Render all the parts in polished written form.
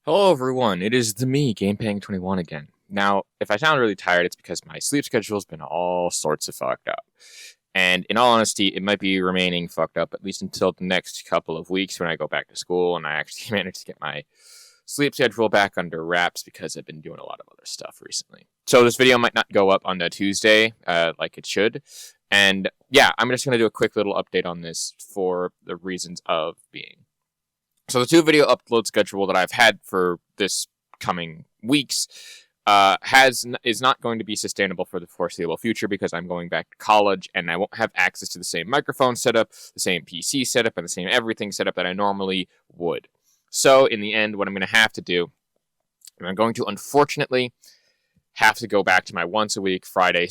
Hello everyone, it is the me, GamePang21 again. Now, if I sound really tired, it's because my sleep schedule's been all sorts of fucked up. And in all honesty, it might be remaining fucked up at least until the next couple of weeks when I go back to school and I actually manage to get my sleep schedule back under wraps because I've been doing a lot of other stuff recently. So this video might not go up on a Tuesday like it should. And yeah, I'm just going to do a quick little update on this for the reasons of being. So the 2 video upload schedule that I've had for this coming weeks is not going to be sustainable for the foreseeable future because I'm going back to college and I won't have access to the same microphone setup, the same PC setup, and the same everything setup that I normally would. So in the end, what I'm going to have to do, I'm going to unfortunately have to go back to my once a week Friday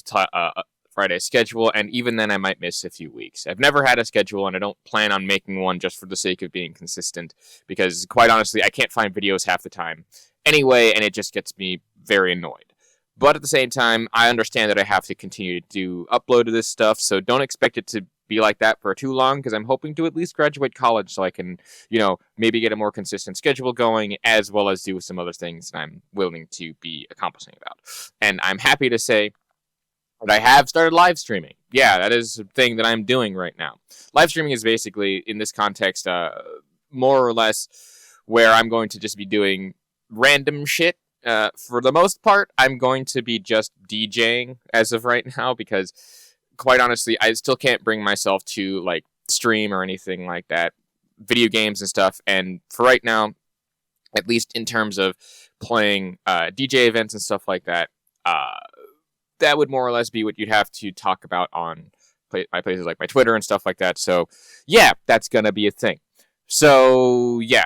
schedule, and even then I might miss a few weeks. I've never had a schedule, and I don't plan on making one just for the sake of being consistent, because quite honestly, I can't find videos half the time anyway, and it just gets me very annoyed. But at the same time, I understand that I have to continue to upload this stuff, so don't expect it to be like that for too long, because I'm hoping to at least graduate college so I can, maybe get a more consistent schedule going, as well as do some other things that I'm willing to be accomplishing about. And I'm happy to say but I have started live streaming. Yeah, that is a thing that I'm doing right now. Live streaming is basically, in this context, more or less where I'm going to just be doing random shit. For the most part, I'm going to be just DJing as of right now because, quite honestly, I still can't bring myself to, stream or anything like that. Video games and stuff. And for right now, at least in terms of playing DJ events and stuff like that, that would more or less be what you'd have to talk about on my places like my Twitter and stuff like that. So, yeah, that's going to be a thing. So, yeah.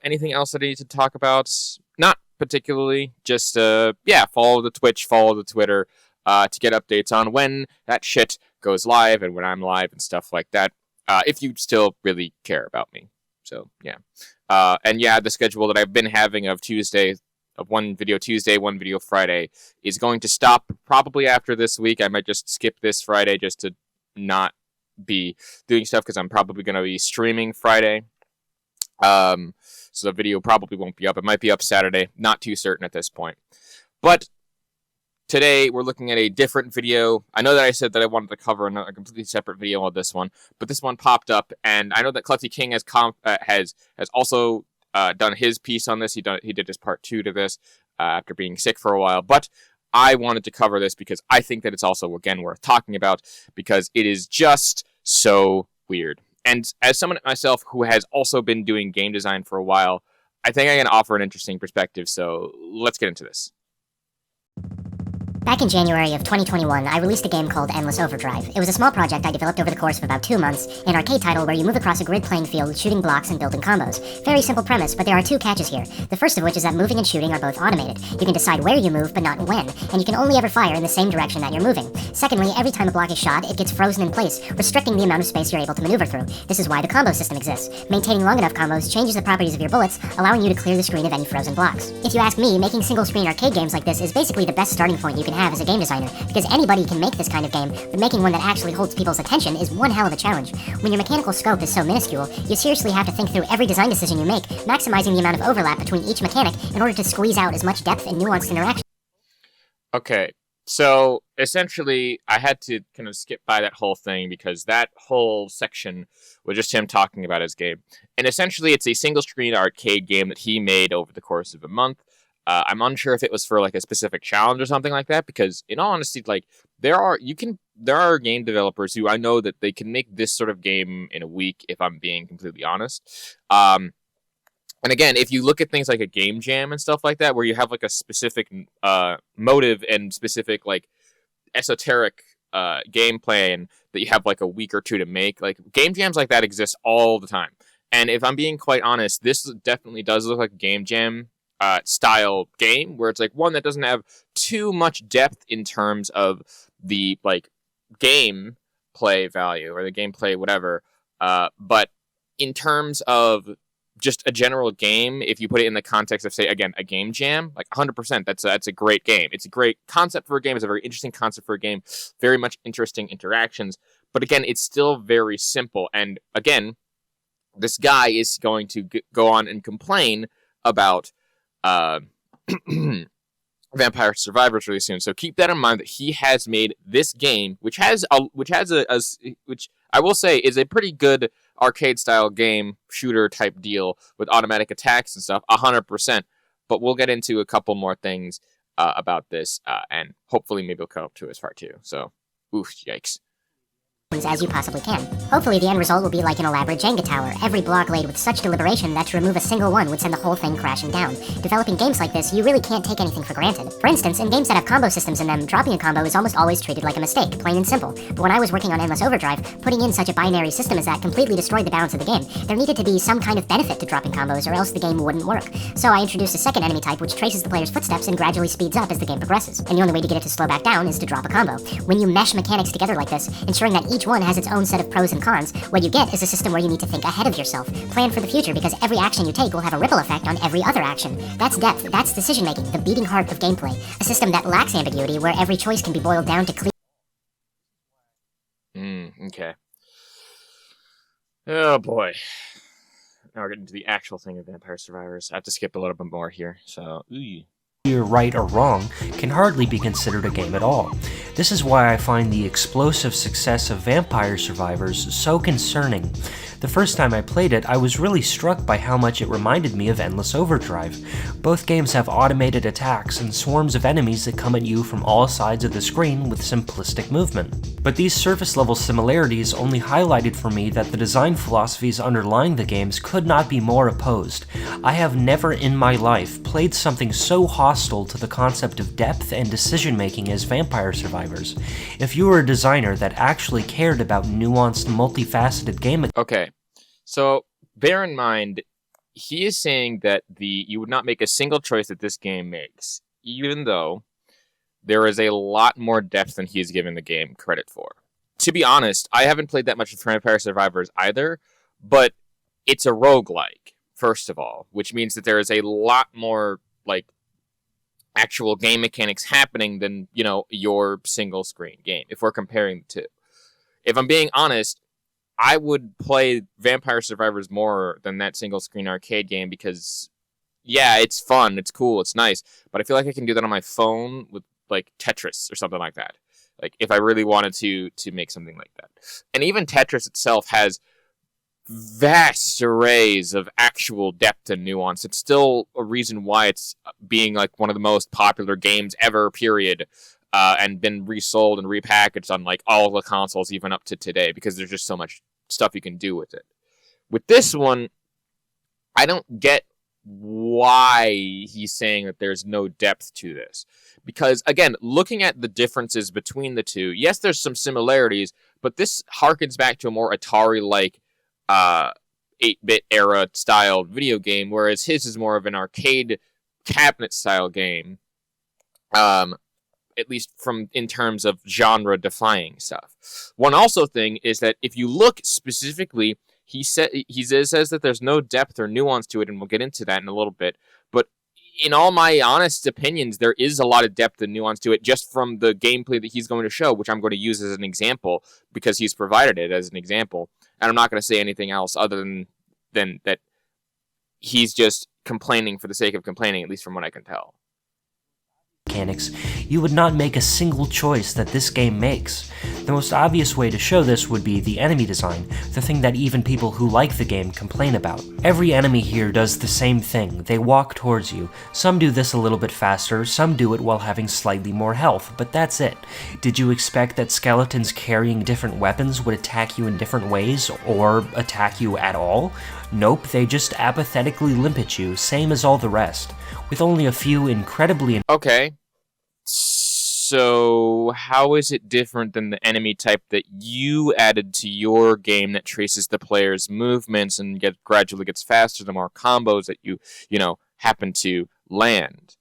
Anything else that I need to talk about? Not particularly. Just, follow the Twitch, follow the Twitter to get updates on when that shit goes live and when I'm live and stuff like that. If you still really care about me. So, yeah. And yeah, the schedule that I've been having of Tuesdays, of 1 video Tuesday, 1 video Friday, is going to stop probably after this week. I might just skip this Friday just to not be doing stuff because I'm probably going to be streaming Friday. So the video probably won't be up. It might be up Saturday. Not too certain at this point. But today we're looking at a different video. I know that I said that I wanted to cover a completely separate video on this one, but this one popped up, and I know that Klutsy King has also done his piece on this. He did his part 2 to this after being sick for a while. But I wanted to cover this because I think that it's also, again, worth talking about because it is just so weird. And as someone myself who has also been doing game design for a while, I think I can offer an interesting perspective. So let's get into this. Back in January of 2021, I released a game called Endless Overdrive. It was a small project I developed over the course of about 2 months, an arcade title where you move across a grid playing field shooting blocks and building combos. Very simple premise, but there are 2 catches here. The first of which is that moving and shooting are both automated. You can decide where you move, but not when, and you can only ever fire in the same direction that you're moving. Secondly, every time a block is shot, it gets frozen in place, restricting the amount of space you're able to maneuver through. This is why the combo system exists. Maintaining long enough combos changes the properties of your bullets, allowing you to clear the screen of any frozen blocks. If you ask me, making single-screen arcade games like this is basically the best starting point you can have as a game designer, because anybody can make this kind of game, but making one that actually holds people's attention is one hell of a challenge. When your mechanical scope is so minuscule, you seriously have to think through every design decision you make, maximizing the amount of overlap between each mechanic in order to squeeze out as much depth and nuanced interaction. Okay, so essentially I had to kind of skip by that whole thing because that whole section was just him talking about his game. And essentially it's a single-screen arcade game that he made over the course of a month. I'm unsure if it was for a specific challenge or something like that, because in all honesty, there are game developers who I know that they can make this sort of game in a week, if I'm being completely honest. And again, if you look at things like a game jam and stuff like that, where you have a specific motive and specific esoteric gameplay, and that you have a week or 2 to make, game jams like that exist all the time. And if I'm being quite honest, this definitely does look like a game jam style game where it's one that doesn't have too much depth in terms of the game play value or the gameplay whatever, but in terms of just a general game, if you put it in the context of, say, again, a game jam, 100%, that's a great game. It's a great concept for a game. It's a very interesting concept for a game. Very much interesting interactions. But again, it's still very simple. And again, this guy is going to go on and complain about uh, Vampire Survivors really soon. So keep that in mind that he has made this game, which I will say is a pretty good arcade style game shooter type deal with automatic attacks and stuff, 100%. But we'll get into a couple more things about this, and hopefully maybe we'll come up to as far too. So, oof, yikes. As you possibly can. Hopefully the end result will be like an elaborate Jenga tower, every block laid with such deliberation that to remove a single one would send the whole thing crashing down. Developing games like this, you really can't take anything for granted. For instance, in games that have combo systems in them, dropping a combo is almost always treated like a mistake, plain and simple. But when I was working on Endless Overdrive, putting in such a binary system as that completely destroyed the balance of the game. There needed to be some kind of benefit to dropping combos or else the game wouldn't work. So I introduced a second enemy type which traces the player's footsteps and gradually speeds up as the game progresses. And the only way to get it to slow back down is to drop a combo. When you mesh mechanics together like this, ensuring that each one has its own set of pros and cons, what you get is a system where you need to think ahead of yourself, plan for the future, because every action you take will have a ripple effect on every other action. That's depth, that's decision making, the beating heart of gameplay. A system that lacks ambiguity, where every choice can be boiled down to clear. Okay. Oh boy. Now we're getting to the actual thing of Vampire Survivors. I have to skip a little bit more here, so... You're right or wrong can hardly be considered a game at all. This is why I find the explosive success of Vampire Survivors so concerning. The first time I played it, I was really struck by how much it reminded me of Endless Overdrive. Both games have automated attacks and swarms of enemies that come at you from all sides of the screen with simplistic movement. But these surface-level similarities only highlighted for me that the design philosophies underlying the games could not be more opposed. I have never in my life played something so hostile to the concept of depth and decision-making as Vampire Survivors. If you were a designer that actually cared about nuanced, multifaceted game... Okay, so bear in mind, he is saying that you would not make a single choice that this game makes, even though there is a lot more depth than he is giving the game credit for. To be honest, I haven't played that much of Vampire Survivors either, but it's a roguelike, first of all, which means that there is a lot more, actual game mechanics happening than, your single screen game, if we're comparing the two. If I'm being honest, I would play Vampire Survivors more than that single screen arcade game because, yeah, it's fun, it's cool, it's nice, but I feel like I can do that on my phone with, Tetris or something like that. If I really wanted to make something like that. And even Tetris itself has vast arrays of actual depth and nuance. It's still a reason why it's being one of the most popular games ever, period, and been resold and repackaged on all the consoles even up to today because there's just so much stuff you can do with it. With this one, I don't get why he's saying that there's no depth to this. Because, again, looking at the differences between the two, yes, there's some similarities, but this harkens back to a more Atari-like 8-bit era style video game, whereas his is more of an arcade cabinet style game, at least in terms of genre defying stuff. One also thing is that if you look specifically, he says that there's no depth or nuance to it, and we'll get into that in a little bit, but in all my honest opinions, there is a lot of depth and nuance to it just from the gameplay that he's going to show, which I'm going to use as an example because he's provided it as an example. And I'm not going to say anything else other than that he's just complaining for the sake of complaining, at least from what I can tell. Mechanics, you would not make a single choice that this game makes. The most obvious way to show this would be the enemy design, the thing that even people who like the game complain about. Every enemy here does the same thing, they walk towards you. Some do this a little bit faster, some do it while having slightly more health, but that's it. Did you expect that skeletons carrying different weapons would attack you in different ways, or attack you at all? Nope, they just apathetically limp at you, same as all the rest, with only a few incredibly... Okay. So, how is it different than the enemy type that you added to your game that traces the player's movements and gradually gets faster the more combos that you happen to land?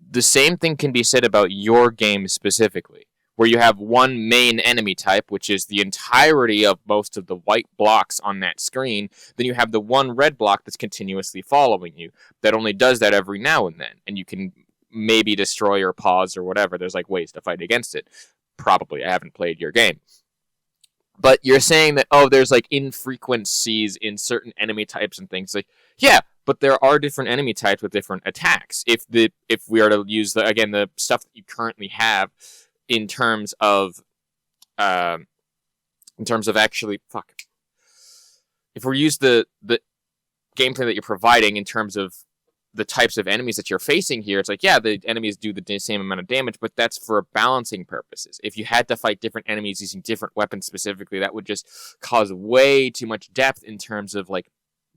The same thing can be said about your game specifically, where you have one main enemy type, which is the entirety of most of the white blocks on that screen. Then you have the one red block that's continuously following you, that only does that every now and then, and you can maybe destroy or pause or whatever. There's ways to fight against it. Probably. I haven't played your game. But you're saying that, there's infrequencies in certain enemy types and things. Yeah, but there are different enemy types with different attacks. If we are to use the stuff that you currently have in terms of actually if we use the gameplay that you're providing in terms of the types of enemies that you're facing here, it's like, yeah, the enemies do the same amount of damage, but that's for balancing purposes. If you had to fight different enemies using different weapons specifically, that would just cause way too much depth in terms of like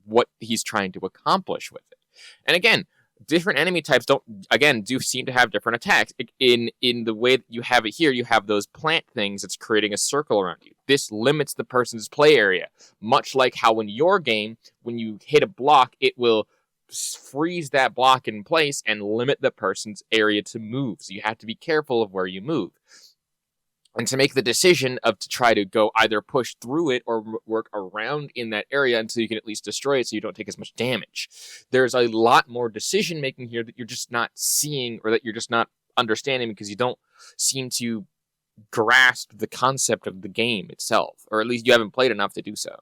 what he's trying to accomplish with it. And again, different enemy types do seem to have different attacks. In the way that you have it here, you have those plant things that's creating a circle around you. This limits the person's play area, much like how in your game, when you hit a block, it will freeze that block in place and limit the person's area to move. So you have to be careful of where you move. And to make the decision to try to go either push through it or work around in that area until you can at least destroy it so you don't take as much damage. There's a lot more decision making here that you're just not seeing, or that you're just not understanding because you don't seem to grasp the concept of the game itself, or at least you haven't played enough to do so.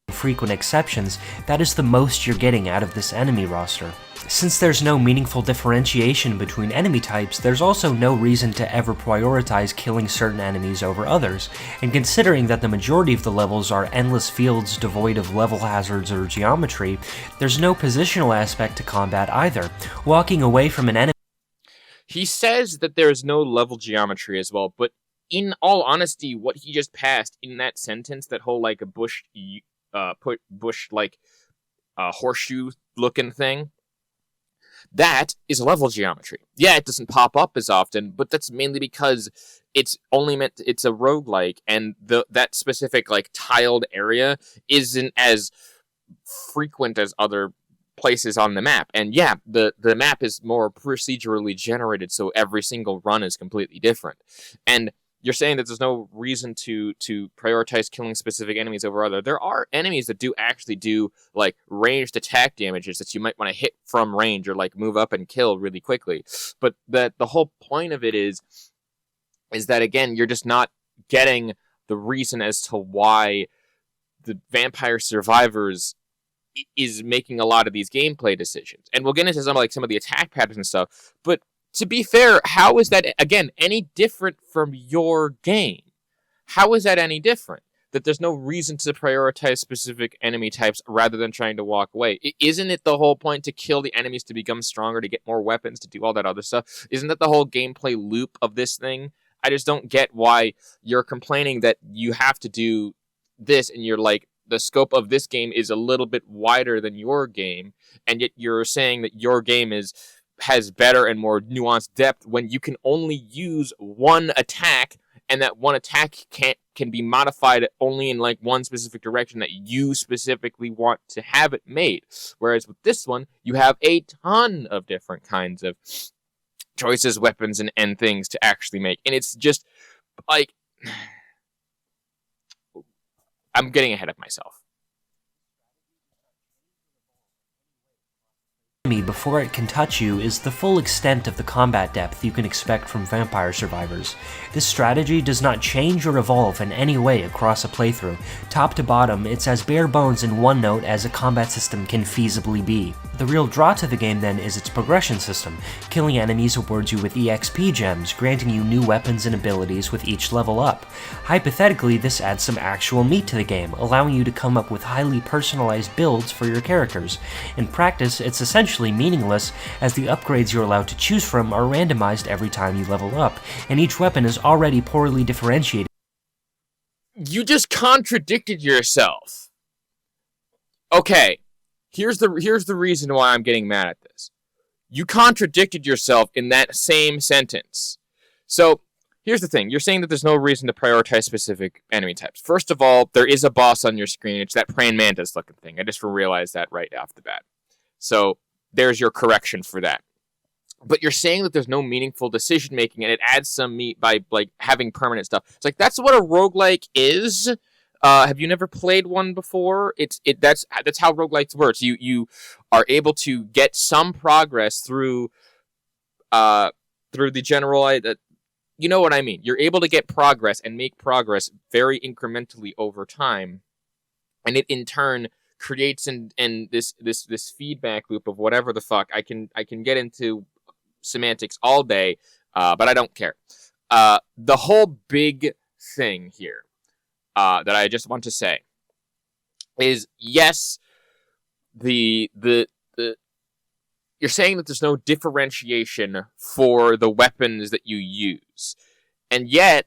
Frequent exceptions, that is the most you're getting out of this enemy roster. Since there's no meaningful differentiation between enemy types, there's also no reason to ever prioritize killing certain enemies over others, and considering that the majority of the levels are endless fields devoid of level hazards or geometry, there's no positional aspect to combat either. Walking away from an enemy... He says that there is no level geometry as well, but in all honesty, what he just passed in that sentence, that whole like a bush horseshoe looking thing, that is level geometry. Yeah, it doesn't pop up as often, but that's mainly because it's a roguelike, and that specific like tiled area isn't as frequent as other places on the map. And yeah, the map is more procedurally generated, so every single run is completely different. And you're saying that there's no reason to prioritize killing specific enemies over other. There are enemies that do actually do like ranged attack damages that you might want to hit from range or like move up and kill really quickly. But the whole point of it is that, again, you're just not getting the reason as to why the Vampire Survivors is making a lot of these gameplay decisions. And we'll get into some of the attack patterns and stuff, but to be fair, how is that, again, any different from your game? How is that any different? That there's no reason to prioritize specific enemy types rather than trying to walk away. Isn't it the whole point to kill the enemies, to become stronger, to get more weapons, to do all that other stuff? Isn't that the whole gameplay loop of this thing? I just don't get why you're complaining that you have to do this, and you're like, the scope of this game is a little bit wider than your game, and yet you're saying that your game has better and more nuanced depth when you can only use one attack, and that one attack can be modified only in like one specific direction that you specifically want to have it made. Whereas with this one, you have a ton of different kinds of choices, weapons, and things to actually make. And it's just like, I'm getting ahead of myself. Before it can touch you is the full extent of the combat depth you can expect from Vampire Survivors. This strategy does not change or evolve in any way across a playthrough. Top to bottom, it's as bare bones in one note as a combat system can feasibly be. The real draw to the game then is its progression system. Killing enemies awards you with EXP gems, granting you new weapons and abilities with each level up. Hypothetically, this adds some actual meat to the game, allowing you to come up with highly personalized builds for your characters. In practice, it's essentially meaningless, as the upgrades you're allowed to choose from are randomized every time you level up, and each weapon is already poorly differentiated. You just contradicted yourself. Okay, here's the reason why I'm getting mad at this. You contradicted yourself in that same sentence. So, here's the thing. You're saying that there's no reason to prioritize specific enemy types. First of all, there is a boss on your screen. It's that praying mantis looking thing. I just realized that right off the bat. So, there's your correction for that. But you're saying that there's no meaningful decision making, and it adds some meat by like having permanent stuff. It's like, that's what a roguelike is. Have you never played one before? That's how roguelikes works. You are able to get some progress through the general. You know what I mean. You're able to get progress and make progress very incrementally over time, and it in turn creates and this feedback loop of whatever the fuck. I can get into semantics all day, but I don't care. The whole big thing here that I just want to say is, yes, you're saying that there's no differentiation for the weapons that you use, and yet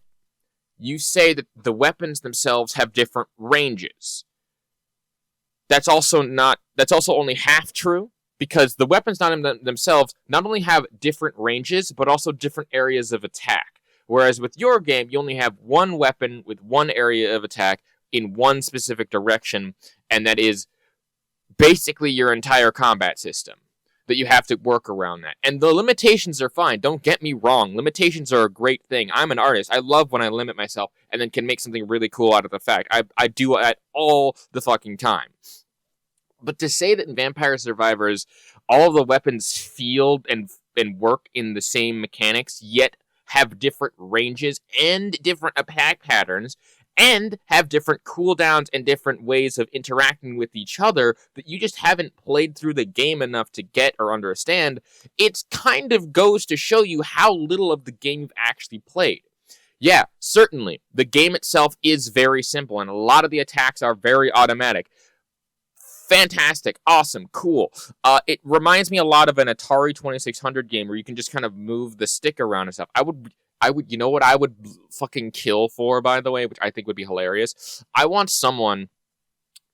you say that the weapons themselves have different ranges. That's also only half true, because the weapons themselves not only have different ranges, but also different areas of attack. Whereas with your game, you only have one weapon with one area of attack in one specific direction, and that is basically your entire combat system, that you have to work around that. And the limitations are fine, don't get me wrong. Limitations are a great thing. I'm an artist. I love when I limit myself and then can make something really cool out of the fact. I do it all the fucking time. But to say that in Vampire Survivors, all of the weapons feel and work in the same mechanics, yet have different ranges and different attack patterns, and have different cooldowns and different ways of interacting with each other that you just haven't played through the game enough to get or understand, it kind of goes to show you how little of the game you've actually played. Yeah, certainly, the game itself is very simple, and a lot of the attacks are very automatic. Fantastic, awesome, cool. It reminds me a lot of an Atari 2600 game where you can just kind of move the stick around and stuff. I would, you know what I would fucking kill for, by the way, which I think would be hilarious? I want someone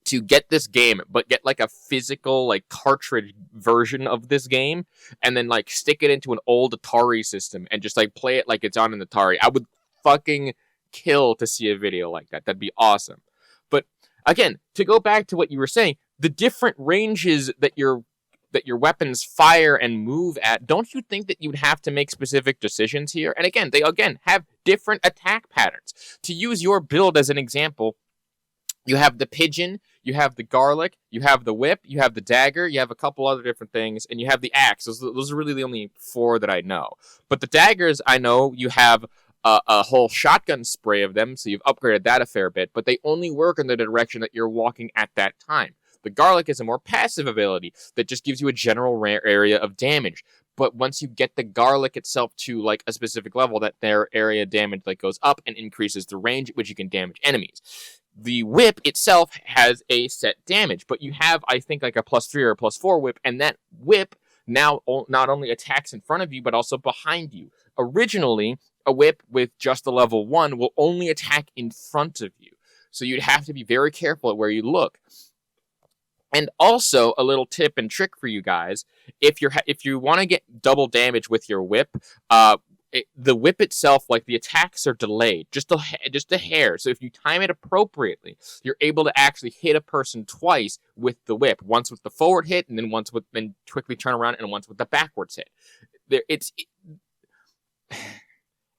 to get this game, but get like a physical, like, cartridge version of this game, and then like stick it into an old Atari system and just like play it like it's on an Atari. I would fucking kill to see a video like that. That'd be awesome. But again, to go back to what you were saying, the different ranges that your weapons fire and move at, don't you think that you'd have to make specific decisions here? And again, they have different attack patterns. To use your build as an example, you have the pigeon, you have the garlic, you have the whip, you have the dagger, you have a couple other different things, and you have the axe. Those are really the only 4 that I know. But the daggers, I know you have a whole shotgun spray of them, so you've upgraded that a fair bit, but they only work in the direction that you're walking at that time. The garlic is a more passive ability that just gives you a general area of damage. But once you get the garlic itself to like a specific level, that their area damage like goes up and increases the range at which you can damage enemies. The whip itself has a set damage, but you have, I think, like a +3 or a +4 whip, and that whip now not only attacks in front of you, but also behind you. Originally, a whip with just a level 1 will only attack in front of you. So you'd have to be very careful at where you look. And also, a little tip and trick for you guys, if you want to get double damage with your whip, the whip itself, like the attacks are delayed, just a hair. So if you time it appropriately, you're able to actually hit a person twice with the whip. Once with the forward hit, and then then quickly turn around, and once with the backwards hit.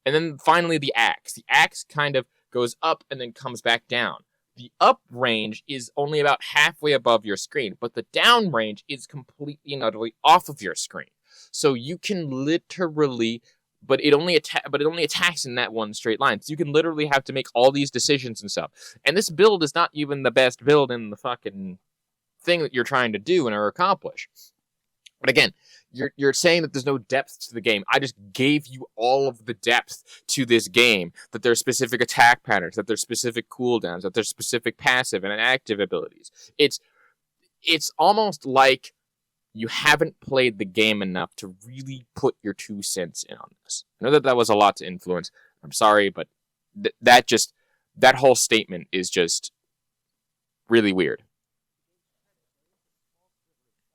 And then finally the axe. The axe kind of goes up and then comes back down. The up range is only about halfway above your screen, but the down range is completely and utterly off of your screen. So you can literally, but it only attacks in that one straight line. So you can literally have to make all these decisions and stuff. And this build is not even the best build in the fucking thing that you're trying to do and or accomplish. But again, you're saying that there's no depth to the game. I just gave you all of the depth to this game, that there's specific attack patterns, that there's specific cooldowns, that there's specific passive and active abilities. It's almost like you haven't played the game enough to really put your 2 cents in on this. I know that was a lot to influence. I'm sorry, but that whole statement is just really weird.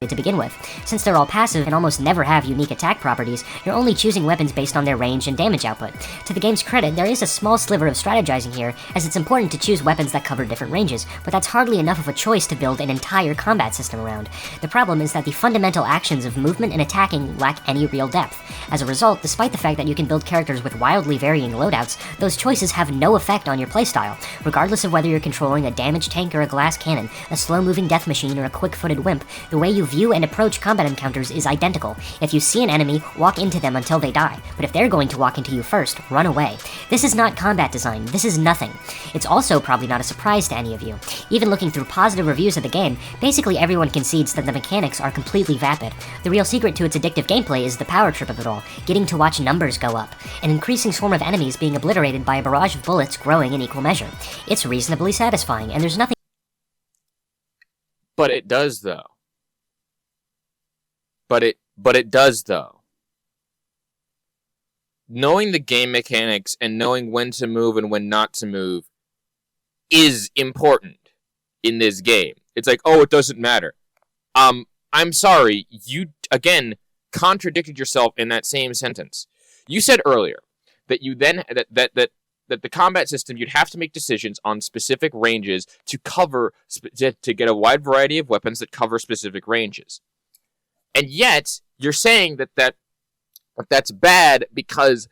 To begin with. Since they're all passive and almost never have unique attack properties, you're only choosing weapons based on their range and damage output. To the game's credit, there is a small sliver of strategizing here, as it's important to choose weapons that cover different ranges, but that's hardly enough of a choice to build an entire combat system around. The problem is that the fundamental actions of movement and attacking lack any real depth. As a result, despite the fact that you can build characters with wildly varying loadouts, those choices have no effect on your playstyle. Regardless of whether you're controlling a damage tank or a glass cannon, a slow-moving death machine or a quick-footed wimp, the way you view and approach combat encounters is identical. If you see an enemy, walk into them until they die, but if they're going to walk into you first, run away. This is not combat design, this is nothing. It's also probably not a surprise to any of you. Even looking through positive reviews of the game, basically everyone concedes that the mechanics are completely vapid. The real secret to its addictive gameplay is the power trip of it all, getting to watch numbers go up, an increasing swarm of enemies being obliterated by a barrage of bullets growing in equal measure. It's reasonably satisfying, and there's nothing. But it does, though. But it does, though. Knowing the game mechanics and knowing when to move and when not to move is important in this game. It's like, oh, it doesn't matter. I'm sorry, you, again, contradicted yourself in that same sentence. You said earlier that you then, that the combat system, you'd have to make decisions on specific ranges to cover, to get a wide variety of weapons that cover specific ranges. And yet, you're saying that's bad because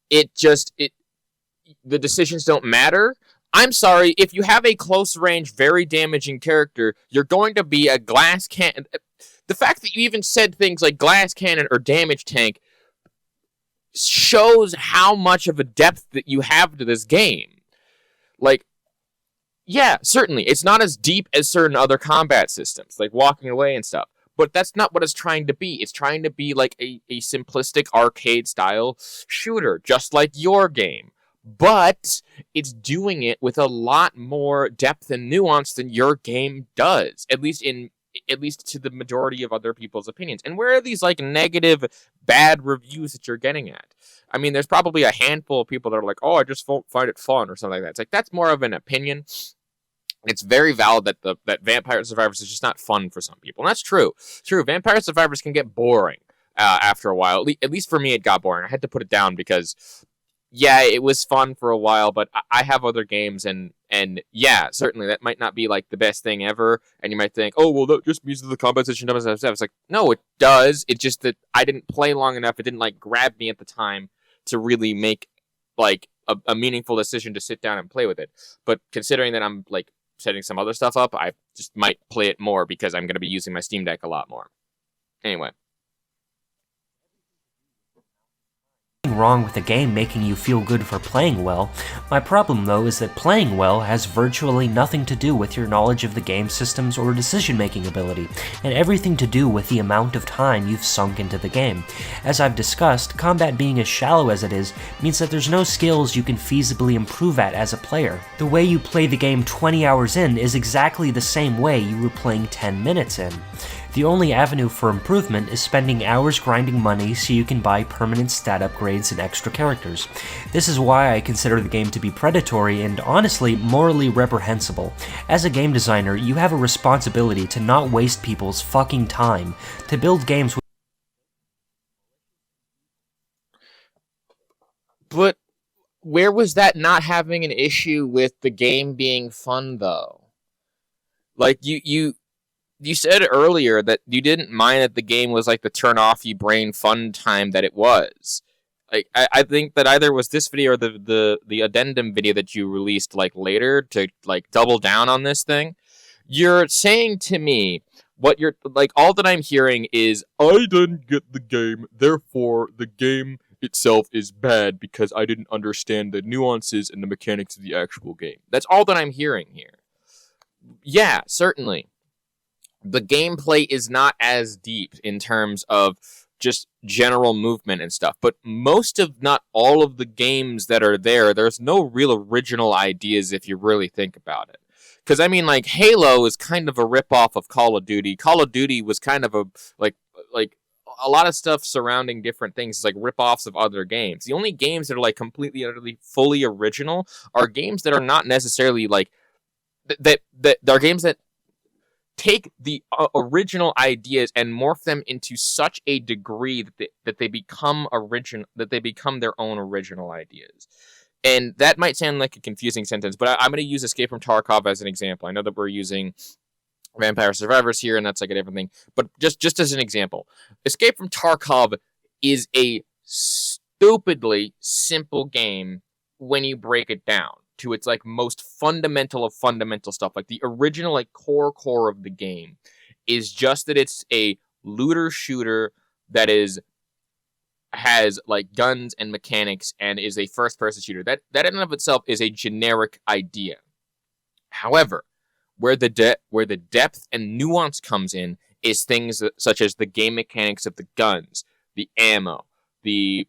the decisions don't matter? I'm sorry, if you have a close range, very damaging character, you're going to be a glass cannon. The fact that you even said things like glass cannon or damage tank shows how much of a depth that you have to this game. Like, yeah, certainly, it's not as deep as certain other combat systems, like walking away and stuff. But that's not what it's trying to be. It's trying to be like a simplistic arcade-style shooter, just like your game. But it's doing it with a lot more depth and nuance than your game does, at least to the majority of other people's opinions. And where are these like negative, bad reviews that you're getting at? I mean, there's probably a handful of people that are like, oh, I just find it fun or something like that. It's like, that's more of an opinion. It's very valid that Vampire Survivors is just not fun for some people. And that's true. True, Vampire Survivors can get boring after a while. At least for me, it got boring. I had to put it down because, yeah, it was fun for a while, but I have other games, and yeah, certainly that might not be like the best thing ever. And you might think, oh, well, that just means that the combat system doesn't have stuff. It's like, no, it does. It's just that I didn't play long enough. It didn't like grab me at the time to really make like a meaningful decision to sit down and play with it. But considering that I'm like setting some other stuff up, I just might play it more because I'm going to be using my Steam Deck a lot more. Anyway. Wrong with the game making you feel good for playing well. My problem though is that playing well has virtually nothing to do with your knowledge of the game systems or decision-making ability, and everything to do with the amount of time you've sunk into the game. As I've discussed, combat being as shallow as it is means that there's no skills you can feasibly improve at as a player. The way you play the game 20 hours in is exactly the same way you were playing 10 minutes in. The only avenue for improvement is spending hours grinding money so you can buy permanent stat upgrades and extra characters. This is why I consider the game to be predatory and honestly morally reprehensible. As a game designer, you have a responsibility to not waste people's fucking time, to build games with. But where was that not having an issue with the game being fun, though? Like, you said earlier that you didn't mind that the game was like the turn-off-you-brain fun time that it was. Like, I think that either was this video or the addendum video that you released like later to like double down on this thing. You're saying to me what you're like. All that I'm hearing is I didn't get the game, therefore the game itself is bad because I didn't understand the nuances and the mechanics of the actual game. That's all that I'm hearing here. Yeah, certainly. The gameplay is not as deep in terms of just general movement and stuff, but most of, not all of the games that are there's no real original ideas if you really think about it. Because, I mean, like, Halo is kind of a ripoff of Call of Duty. Call of Duty was kind of a, like a lot of stuff surrounding different things is like ripoffs of other games. The only games that are, like, completely, utterly, fully original are games that are not necessarily, like, that are games that take the original ideas and morph them into such a degree that they become their own original ideas. And that might sound like a confusing sentence, but I'm going to use Escape from Tarkov as an example. I know that we're using Vampire Survivors here, and that's like a different thing. But just as an example, Escape from Tarkov is a stupidly simple game when you break it down to its like most fundamental of fundamental stuff. Like the original like core of the game is just that it's a looter shooter that has like guns and mechanics and is a first-person shooter. That in and of itself is a generic idea. However, where the depth and nuance comes in is things such as the game mechanics of the guns, the ammo, the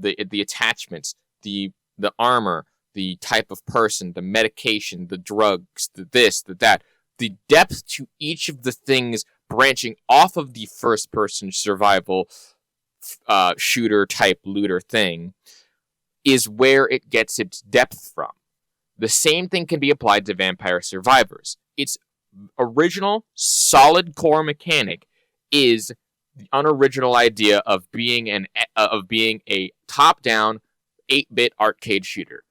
attachments, the armor, the type of person, the medication, the drugs, the this, the that. The depth to each of the things branching off of the first-person survival shooter type looter thing is where it gets its depth from. The same thing can be applied to Vampire Survivors. Its original solid core mechanic is the unoriginal idea of being a top-down 8-bit arcade shooter.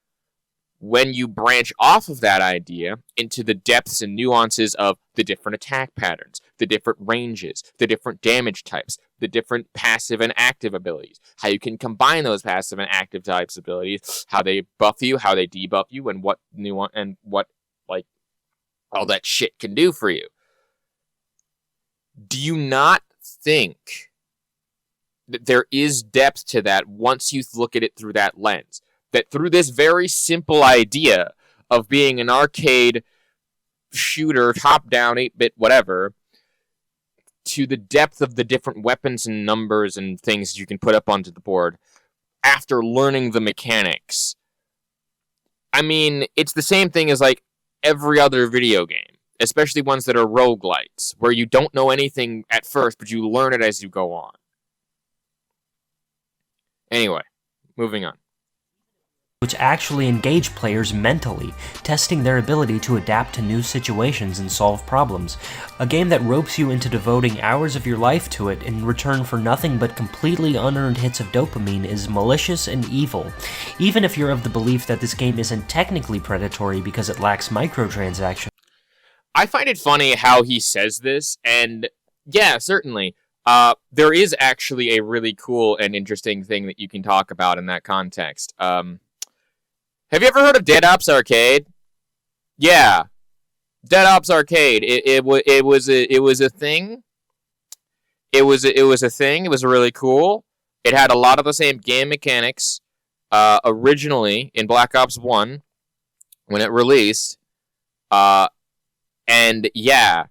When you branch off of that idea into the depths and nuances of the different attack patterns, the different ranges, the different damage types, the different passive and active abilities, how you can combine those passive and active types abilities, how they buff you, how they debuff you, and what like all that shit can do for you. Do you not think that there is depth to that once you look at it through that lens? That through this very simple idea of being an arcade shooter, top-down, 8-bit, whatever, to the depth of the different weapons and numbers and things you can put up onto the board, after learning the mechanics. I mean, it's the same thing as, like, every other video game, especially ones that are roguelites, where you don't know anything at first, but you learn it as you go on. Anyway, moving on. Which actually engage players mentally, testing their ability to adapt to new situations and solve problems. A game that ropes you into devoting hours of your life to it in return for nothing but completely unearned hits of dopamine is malicious and evil. Even if you're of the belief that this game isn't technically predatory because it lacks microtransactions. I find it funny how he says this, and yeah, certainly. There is actually a really cool and interesting thing that you can talk about in that context. Have you ever heard of Dead Ops Arcade? Yeah, Dead Ops Arcade. It was a thing. It was a thing. It was really cool. It had a lot of the same game mechanics originally in Black Ops 1 when it released. And yeah,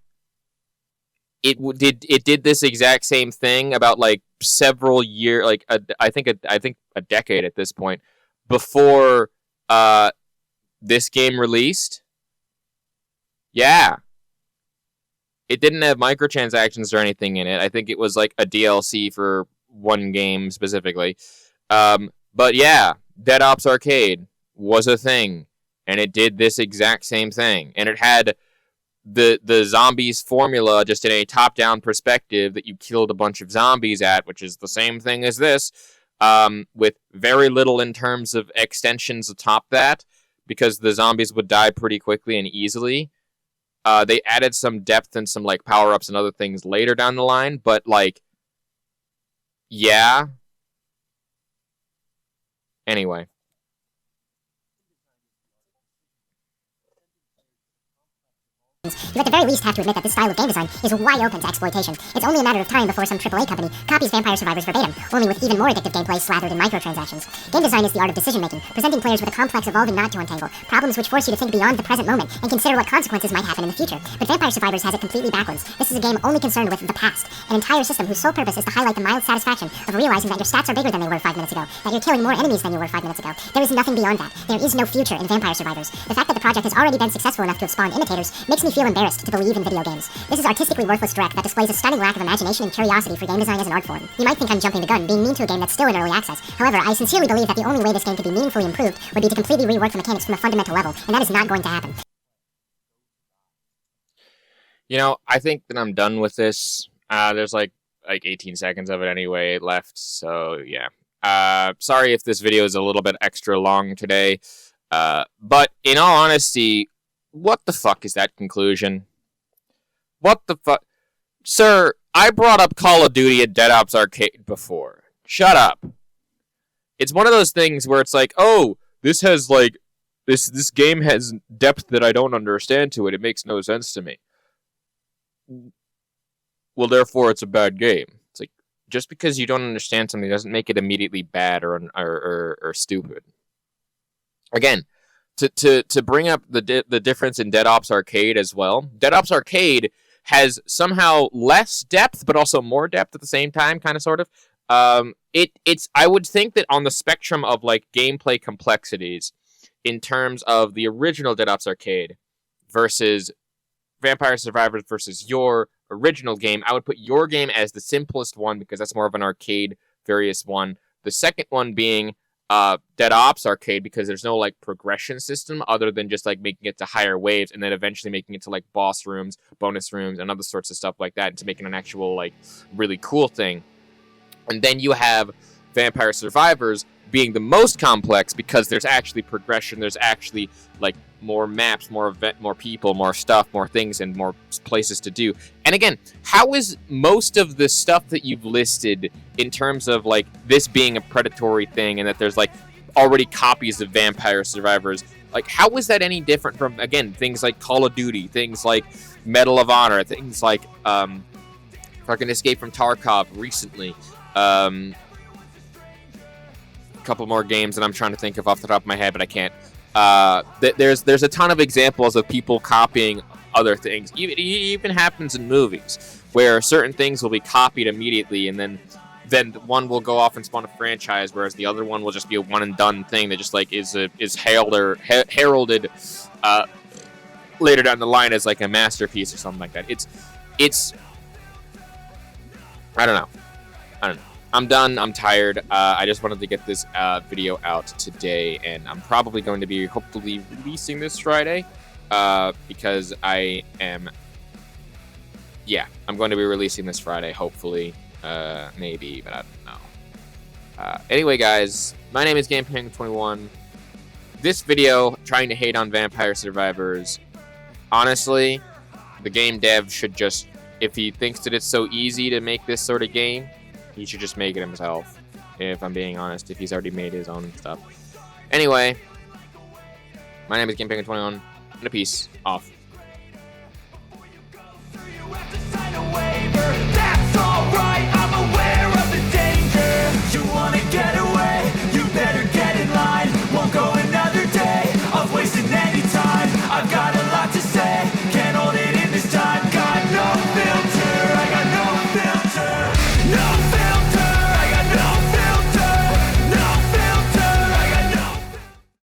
it did this exact same thing about like several years, like I think a decade at this point before this game released. Yeah. It didn't have microtransactions or anything in it. I think it was like a DLC for one game specifically. But yeah, Dead Ops Arcade was a thing, and it did this exact same thing. And it had the zombies formula just in a top-down perspective that you killed a bunch of zombies at, which is the same thing as this. With very little in terms of extensions atop that, because the zombies would die pretty quickly and easily. They added some depth and some like power-ups and other things later down the line, but like, yeah. Anyway. You at the very least have to admit that this style of game design is wide open to exploitation. It's only a matter of time before some AAA company copies Vampire Survivors verbatim, only with even more addictive gameplay slathered in microtransactions. Game design is the art of decision-making, presenting players with a complex, evolving knot to untangle, problems which force you to think beyond the present moment and consider what consequences might happen in the future. But Vampire Survivors has it completely backwards. This is a game only concerned with the past, an entire system whose sole purpose is to highlight the mild satisfaction of realizing that your stats are bigger than they were 5 minutes ago, that you're killing more enemies than you were 5 minutes ago. There is nothing beyond that. There is no future in Vampire Survivors. The fact that the project has already been successful enough to have spawned imitators makes me feel embarrassed to believe in video games. This is artistically worthless dreck that displays a stunning lack of imagination and curiosity for game design as an art form. You might think I'm jumping the gun, being mean to a game that's still in early access. However, I sincerely believe that the only way this game could be meaningfully improved would be to completely rework the mechanics from a fundamental level, and that is not going to happen. You know, I think that I'm done with this. There's like 18 seconds of it anyway left, so yeah. Sorry if this video is a little bit extra long today, but in all honesty, what the fuck is that conclusion? What the fuck? Sir, I brought up Call of Duty and Dead Ops Arcade before. Shut up. It's one of those things where it's like, oh, this has like, this game has depth that I don't understand to it. It makes no sense to me. well, therefore it's a bad game. It's like, just because you don't understand something doesn't make it immediately bad or stupid. Again, to bring up the difference in Dead Ops Arcade as well. Dead Ops Arcade has somehow less depth, but also more depth at the same time, kind of, sort of. It's I would think that on the spectrum of like gameplay complexities, in terms of the original Dead Ops Arcade versus Vampire Survivors versus your original game, I would put your game as the simplest one because that's more of an arcade various one. The second one being Dead Ops Arcade because there's no like progression system other than just like making it to higher waves and then eventually making it to like boss rooms, bonus rooms, and other sorts of stuff like that, and to making an actual like really cool thing. And then you have Vampire Survivors being the most complex because there's actually progression, there's actually like more maps, more people, more stuff, more things, and more places to do. And again, how is most of the stuff that you've listed in terms of like this being a predatory thing and that there's like already copies of Vampire Survivors, like how is that any different from, again, things like Call of Duty, things like Medal of Honor, things like fucking Escape from Tarkov recently, a couple more games that I'm trying to think of off the top of my head, but I can't. There's a ton of examples of people copying other things. It even happens in movies where certain things will be copied immediately, and then one will go off and spawn a franchise, whereas the other one will just be a one and done thing that just like is heralded later down the line as like a masterpiece or something like that. It's I don't know. I'm done. I'm tired. I just wanted to get this video out today, and I'm probably going to be hopefully releasing this Friday because I'm going to be releasing this Friday, hopefully. Maybe, but I don't know. Anyway, guys, my name is GamePang21. This video, trying to hate on Vampire Survivors, honestly, the game dev should just, if he thinks that it's so easy to make this sort of game, he should just make it himself, if I'm being honest, if he's already made his own stuff. Anyway, my name is GamePang21, and a peace off.